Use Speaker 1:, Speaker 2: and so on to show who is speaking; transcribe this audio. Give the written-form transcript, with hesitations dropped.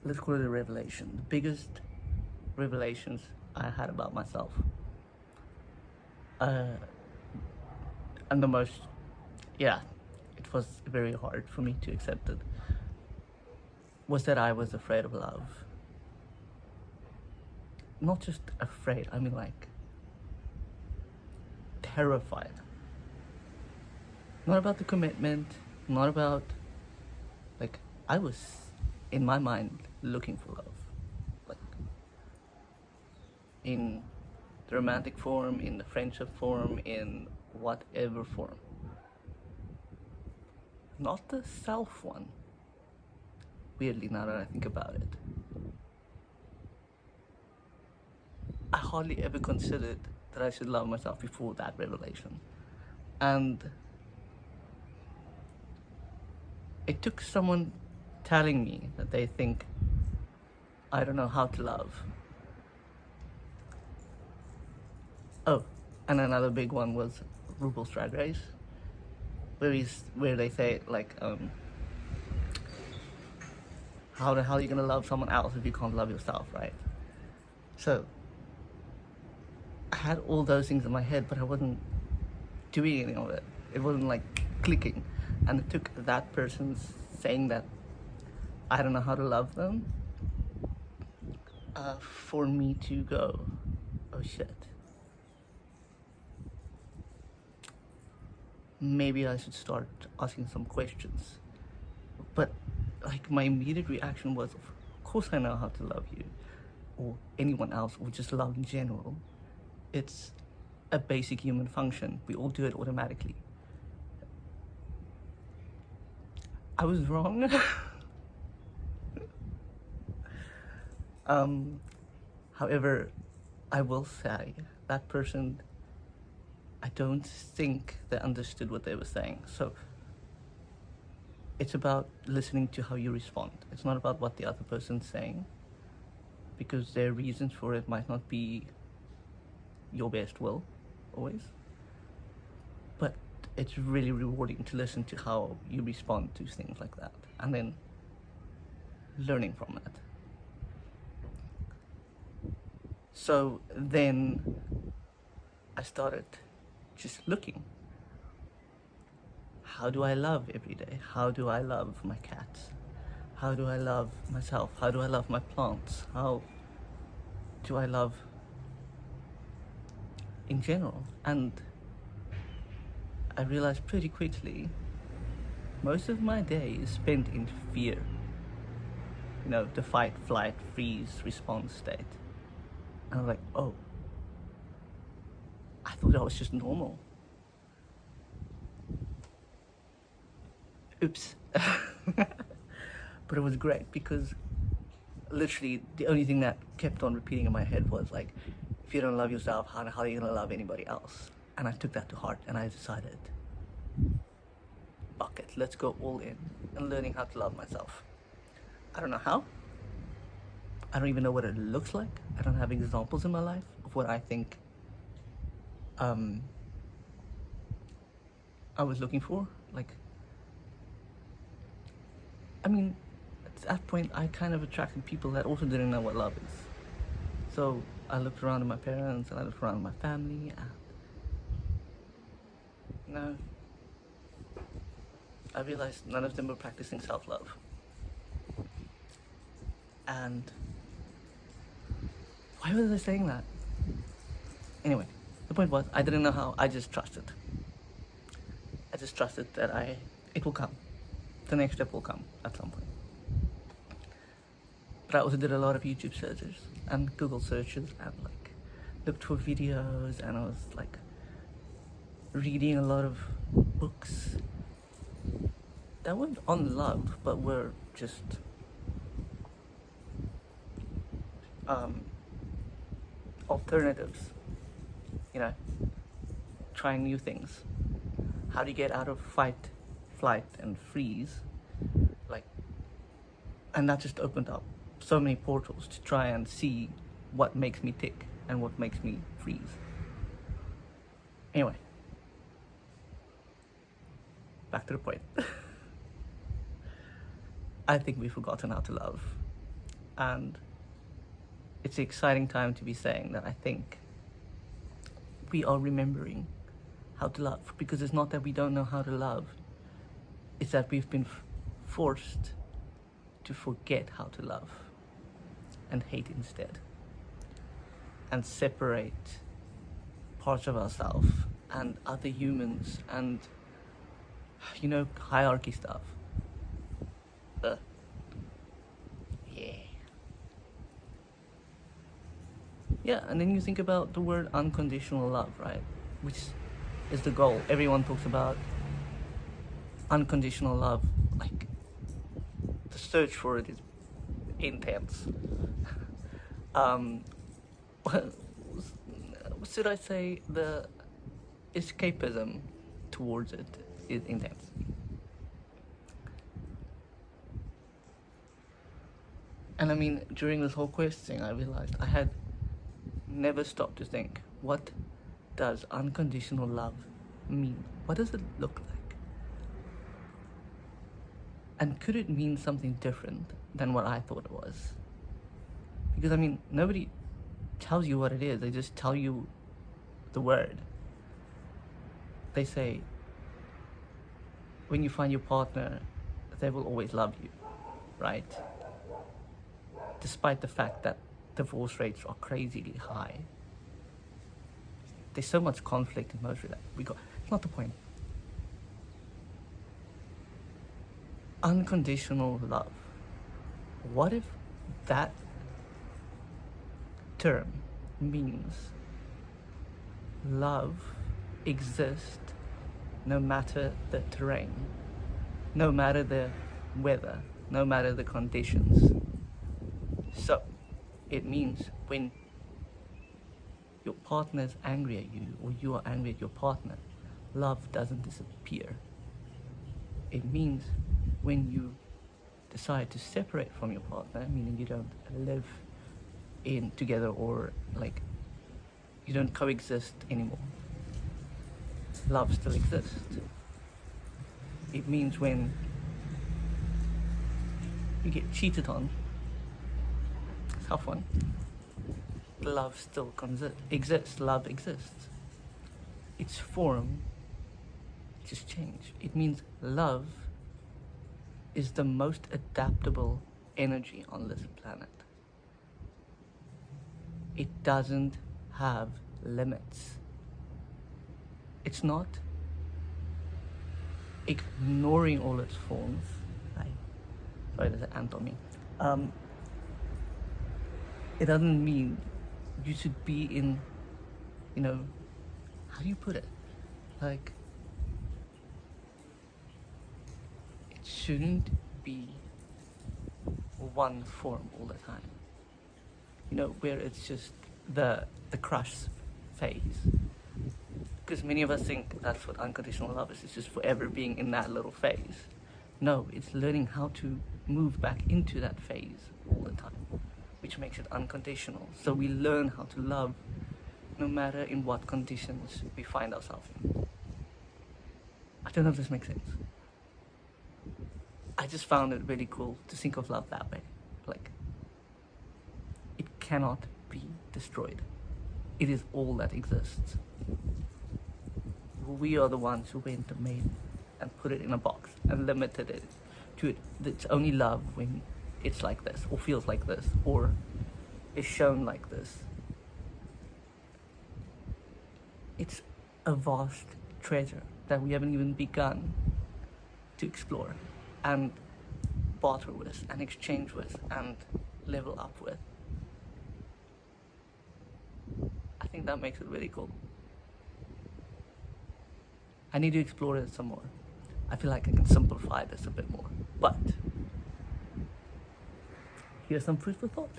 Speaker 1: let's call it a revelation. The biggest revelations I had about myself. Uh, and the most, yeah, it was very hard for me to accept it, was that I was afraid of love. Not just afraid, I mean like terrified. Not about the commitment, not about, like, I was, in my mind, looking for love. Like, in the romantic form, in the friendship form, in whatever form. Not the self one. Weirdly, now that I think about it. I hardly ever considered that I should love myself before that revelation. And it took someone telling me that they think I don't know how to love. Oh, and another big one was RuPaul's Drag Race, where they say like, how the hell are you gonna love someone else if you can't love yourself, right? So I had all those things in my head, but I wasn't doing any of it. It wasn't like clicking, and it took that person saying that I don't know how to love them for me to go, oh shit. Maybe I should start asking some questions. But like my immediate reaction was, of course I know how to love you, or anyone else, or just love in general. It's a basic human function. We all do it automatically. I was wrong. However, I will say that person, I don't think they understood what they were saying. So it's about listening to how you respond. It's not about what the other person's saying, because their reasons for it might not be your best will, always. But it's really rewarding to listen to how you respond to things like that, and then learning from it. So then I started just looking. How do I love every day? How do I love my cats? How do I love myself? How do I love my plants? How do I love in general? And I realized pretty quickly, most of my day is spent in fear. You know, the fight, flight, freeze, response state. And I was like, oh, I thought that was just normal. Oops. But it was great because literally the only thing that kept on repeating in my head was like, if you don't love yourself, how are you gonna love anybody else? And I took that to heart and I decided, fuck it, let's go all in and learning how to love myself. I don't know how. I don't even know what it looks like. I don't have examples in my life of what I think I was looking for. Like, I mean, at that point, I kind of attracted people that also didn't know what love is. So I looked around at my parents and I looked around at my family, and you know, I realized none of them were practicing self-love. And why were they saying that? Anyway, the point was, I didn't know how. I just trusted. I just trusted that it will come. The next step will come at some point. But I also did a lot of YouTube searches and Google searches and like looked for videos, and I was like reading a lot of books that weren't on love, but were just alternatives, you know, trying new things. How do you get out of fight, flight, and freeze? Like, and that just opened up so many portals to try and see what makes me tick and what makes me freeze. Anyway, back to the point. I think we've forgotten how to love. And it's an exciting time to be saying that I think we are remembering how to love, because it's not that we don't know how to love, it's that we've been forced to forget how to love and hate instead, and separate parts of ourselves and other humans and, hierarchy stuff. Yeah. Yeah, and then you think about the word unconditional love, right? Which is the goal. Everyone talks about unconditional love. Like, the search for it is intense. What should I say? The escapism towards it is intense. And I mean, during this whole quest thing, I realized I had never stopped to think, what does unconditional love mean? What does it look like? And could it mean something different than what I thought it was? Because I mean, nobody tells you what it is, they just tell you the word. They say, when you find your partner, they will always love you, right? Despite the fact that divorce rates are crazily high. There's so much conflict in most of that. It's not the point. Unconditional love. What if that term means love exists no matter the terrain, no matter the weather, no matter the conditions? So, it means when your partner is angry at you or you are angry at your partner, love doesn't disappear. It means when you decide to separate from your partner, meaning you don't live in together or like you don't coexist anymore, love still exists. It means when you get cheated on, tough one, love still exists, love exists. Its form just changed. It means love is the most adaptable energy on this planet. It doesn't have limits. It's not ignoring all its forms. Sorry, there's an ant on me. It doesn't mean you should be in, how do you put it? Like, it shouldn't be one form all the time. Where it's just the crush phase. Because many of us think that's what unconditional love is. It's just forever being in that little phase. No, it's learning how to move back into that phase all the time, which makes it unconditional. So we learn how to love no matter in what conditions we find ourselves in. I don't know if this makes sense. I just found it really cool to think of love that way. Like, it cannot be destroyed. It is all that exists. We are the ones who went and made and put it in a box and limited it to it. It's only love when it's like this, or feels like this, or is shown like this. It's a vast treasure that we haven't even begun to explore and barter with and exchange with and level up with. I think that makes it really cool. I need to explore it some more. I feel like I can simplify this a bit more. But here's some food for thought.